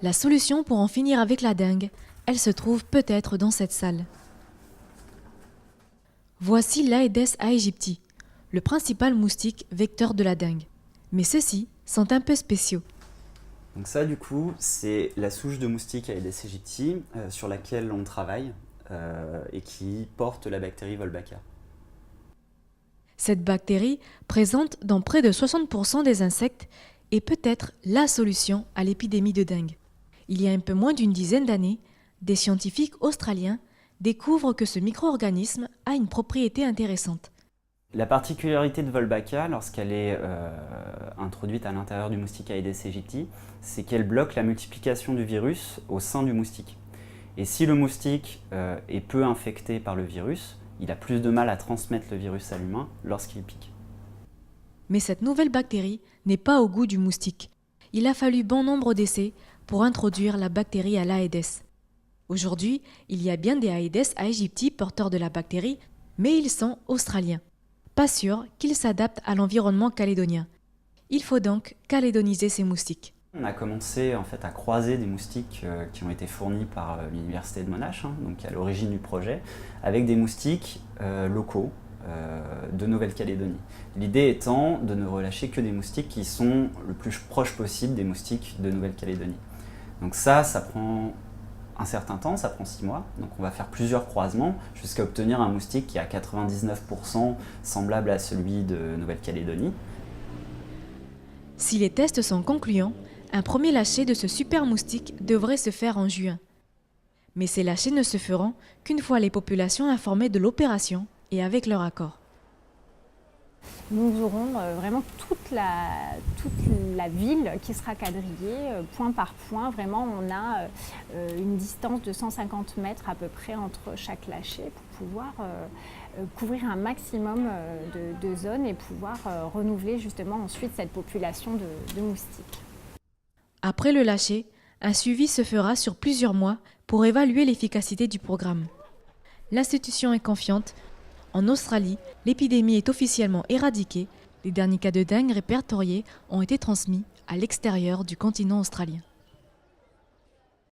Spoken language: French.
La solution pour en finir avec la dengue, elle se trouve peut-être dans cette salle. Voici l'Aedes aegypti, le principal moustique vecteur de la dengue. Mais ceux-ci sont un peu spéciaux. Donc ça, du coup, c'est la souche de moustique Aedes aegypti sur laquelle on travaille et qui porte la bactérie Wolbachia. Cette bactérie, présente dans près de 60% des insectes, est peut-être la solution à l'épidémie de dengue. Il y a un peu moins d'une dizaine d'années, des scientifiques australiens découvrent que ce micro-organisme a une propriété intéressante. La particularité de Wolbachia, lorsqu'elle est introduite à l'intérieur du moustique Aedes aegypti, c'est qu'elle bloque la multiplication du virus au sein du moustique. Et si le moustique est peu infecté par le virus, il a plus de mal à transmettre le virus à l'humain lorsqu'il pique. Mais cette nouvelle bactérie n'est pas au goût du moustique. Il a fallu bon nombre d'essais pour introduire la bactérie à l'Aedes. Aujourd'hui, il y a bien des Aedes aegypti porteurs de la bactérie, mais ils sont australiens. Pas sûr qu'ils s'adaptent à l'environnement calédonien. Il faut donc calédoniser ces moustiques. On a commencé en fait à croiser des moustiques qui ont été fournis par l'université de Monash, donc à l'origine du projet, avec des moustiques locaux de Nouvelle-Calédonie. L'idée étant de ne relâcher que des moustiques qui sont le plus proche possible des moustiques de Nouvelle-Calédonie. Donc ça prend un certain temps, ça prend 6 mois, donc on va faire plusieurs croisements jusqu'à obtenir un moustique qui est à 99% semblable à celui de Nouvelle-Calédonie. Si les tests sont concluants, un premier lâcher de ce super moustique devrait se faire en juin. Mais ces lâchers ne se feront qu'une fois les populations informées de l'opération et avec leur accord. Nous aurons vraiment toute la ville qui sera quadrillée, point par point. Vraiment, on a une distance de 150 mètres à peu près entre chaque lâcher pour pouvoir couvrir un maximum de zones et pouvoir renouveler justement ensuite cette population de moustiques. Après le lâcher, un suivi se fera sur plusieurs mois pour évaluer l'efficacité du programme. L'institution est confiante. En Australie, l'épidémie est officiellement éradiquée. Les derniers cas de dengue répertoriés ont été transmis à l'extérieur du continent australien.